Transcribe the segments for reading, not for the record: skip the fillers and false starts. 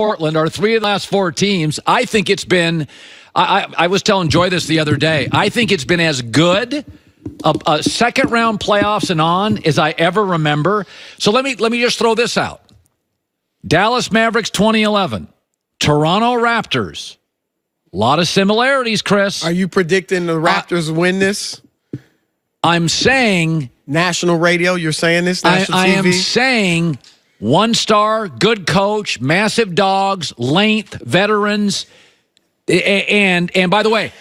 Portland are 3 of the last 4 teams. I think it's been, I was telling Joy this the other day, I think it's been as good a second-round playoffs and on as I ever remember. So let me just throw this out. Dallas Mavericks 2011, Toronto Raptors. A lot of similarities, Chris. Are you predicting the Raptors win this? I'm saying... National radio, you're saying this? National I TV? am saying 1-star, good coach, massive dogs, length, veterans. And by the way,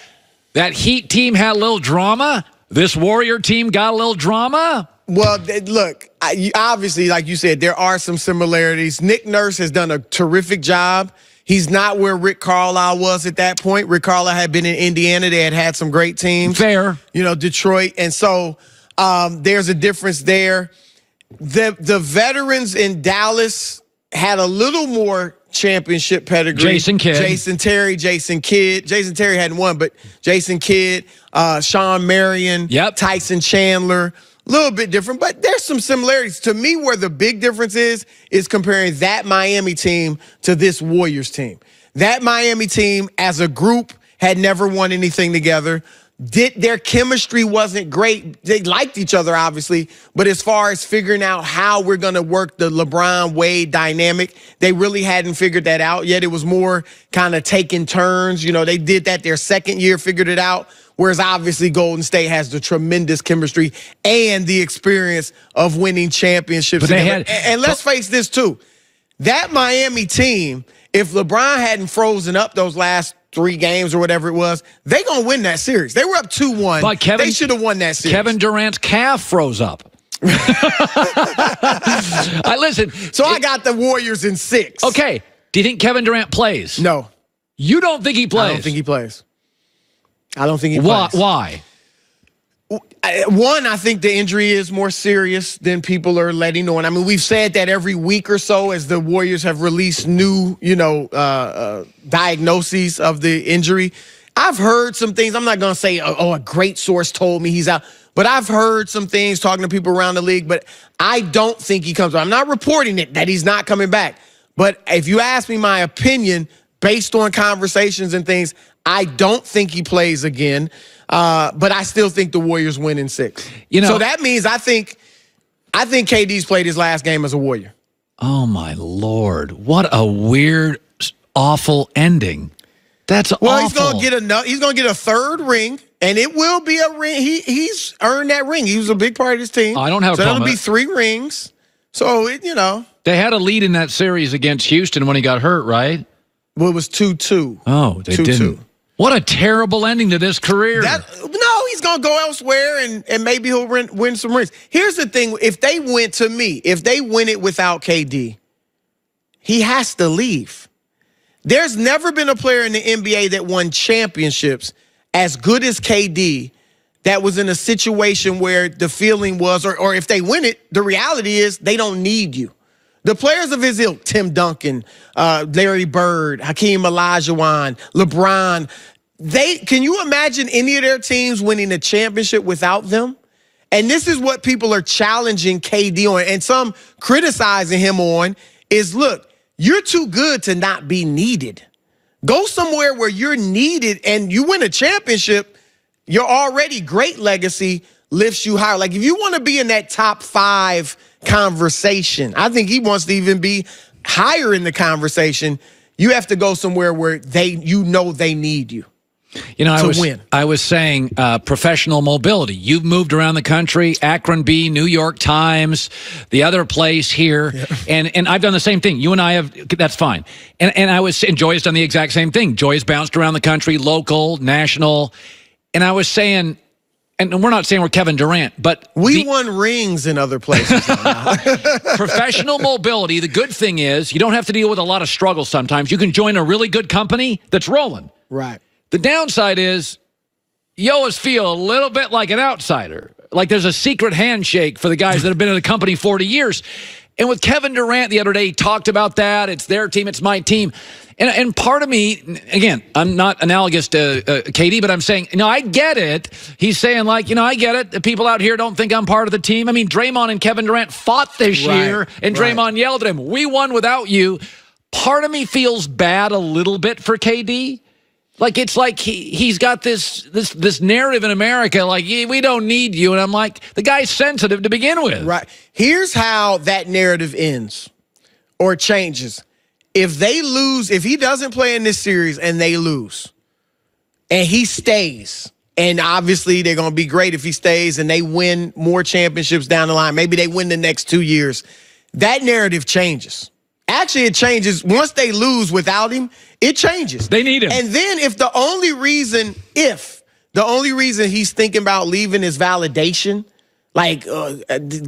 that Heat team had a little drama. This Warrior team got a little drama. Well, look, obviously, like you said, there are some similarities. Nick Nurse has done a terrific job. He's not where Rick Carlisle was at that point. Rick Carlisle had been in Indiana. They had some great teams. Fair. You know, Detroit. And so there's a difference there. The veterans in Dallas had a little more championship pedigree. Jason Kidd. Jason Terry, Jason Kidd. Jason Terry hadn't won, but Jason Kidd, Sean Marion, Tyson Chandler. A little bit different, but there's some similarities. To me, where the big difference is comparing that Miami team to this Warriors team. That Miami team, as a group, had never won anything together. Their chemistry wasn't great. They liked each other, obviously, but as far as figuring out how we're going to work the LeBron-Wade dynamic, they really hadn't figured that out yet. It was more kind of taking turns. You know, they did that their second year, figured it out. Whereas obviously Golden State has the tremendous chemistry and the experience of winning championships. And let's face this too, that Miami team, if LeBron hadn't frozen up those last 3 games or whatever it was, they gonna win that series. They were up 2-1. But they should have won that series. Kevin Durant's calf froze up. Listen. So I got the Warriors in 6. Okay. Do you think Kevin Durant plays? No. You don't think he plays? I don't think he plays. I don't think he plays. Why? One, I think the injury is more serious than people are letting on. I mean, we've said that every week or so as the Warriors have released new, diagnoses of the injury. I've heard some things. I'm not going to say, a great source told me he's out. But I've heard some things talking to people around the league. But I don't think he comes back. I'm not reporting it that he's not coming back. But if you ask me my opinion, based on conversations and things, I don't think he plays again, but I still think the Warriors win in 6. So that means I think KD's played his last game as a Warrior. Oh my Lord! What a weird, awful ending. That's awful. Well, he's gonna get a 3rd ring, and it will be a ring. He's earned that ring. He was a big part of his team. I don't have a problem. So it'll be 3 rings. So they had a lead in that series against Houston when he got hurt, right? Well, it was 2-2. Oh, they didn't. What a terrible ending to this career. No, he's going to go elsewhere, and maybe he'll win some rings. Here's the thing. If they win it without KD, he has to leave. There's never been a player in the NBA that won championships as good as KD that was in a situation where the feeling was, or if they win it, the reality is they don't need you. The players of his ilk, Tim Duncan, Larry Bird, Hakeem Olajuwon, LeBron, can you imagine any of their teams winning a championship without them? And this is what people are challenging KD on, and some criticizing him on, is look, you're too good to not be needed. Go somewhere where you're needed and you win a championship, your already great legacy lifts you higher. Like if you want to be in that top 5 conversation, I think he wants to even be higher in the conversation. You have to go somewhere where they need you. To win. I was saying professional mobility. You've moved around the country, Akron Bee, New York Times, the other place here, and I've done the same thing. You and I have, that's fine. And Joy has done the exact same thing. Joy has bounced around the country, local, national, and I was saying, and we're not saying we're Kevin Durant, but we won rings in other places. Professional mobility, the good thing is you don't have to deal with a lot of struggle sometimes. You can join a really good company that's rolling. Right. The downside is you always feel a little bit like an outsider. Like there's a secret handshake for the guys that have been in the company 40 years. And with Kevin Durant the other day, he talked about that. It's their team, it's my team. And part of me, again, I'm not analogous to KD, but I'm saying, I get it. He's saying, I get it. The people out here don't think I'm part of the team. I mean, Draymond and Kevin Durant fought this year, and Draymond yelled at him, "We won without you." part of me feels bad a little bit for KD. Like, it's like he's got this narrative in America, like, we don't need you. And I'm like, the guy's sensitive to begin with. Right. Here's how that narrative ends or changes. If they lose, if he doesn't play in this series and they lose, and he stays, and obviously they're going to be great if he stays and they win more championships down the line, maybe they win the next 2 years, that narrative changes. Actually, it changes. Once they lose without him, it changes. They need him. And then if the only reason he's thinking about leaving is validation, like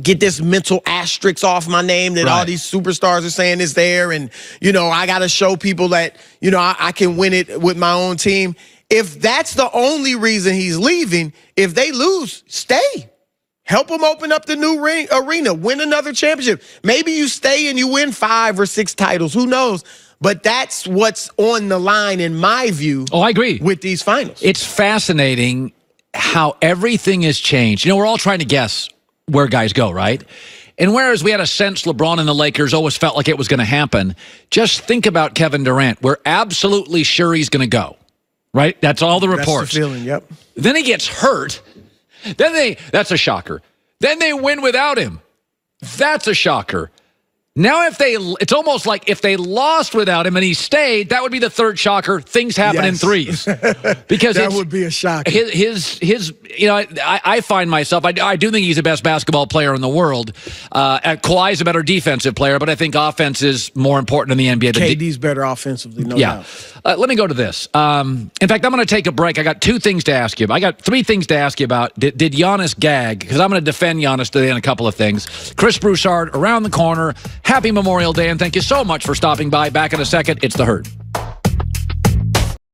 get this mental asterisk off my name that all these superstars are saying is there, and, I got to show people that, I can win it with my own team. If that's the only reason he's leaving, if they lose, stay. Help them open up the new arena, win another championship. Maybe you stay and you win 5 or 6 titles. Who knows? But that's what's on the line, in my view. Oh, I agree. With these finals. It's fascinating how everything has changed. We're all trying to guess where guys go, right? And whereas we had a sense LeBron and the Lakers always felt like it was going to happen, just think about Kevin Durant. We're absolutely sure he's going to go, right? That's all the reports. That's the feeling, yep. Then he gets hurt. That's a shocker. Then they win without him. That's a shocker. Now, it's almost like if they lost without him and he stayed, that would be the third shocker. Things happen in threes. Because that would be a shock. I find myself, I do think he's the best basketball player in the world. Kawhi's a better defensive player, but I think offense is more important in the NBA. KD's better offensively, no doubt. Let me go to this. In fact, I'm going to take a break. I got 2 things to ask you. I got 3 things to ask you about. Did Giannis gag? Because I'm going to defend Giannis today on a couple of things. Chris Broussard around the corner. Happy Memorial Day, and thank you so much for stopping by. Back in a second. It's The Herd.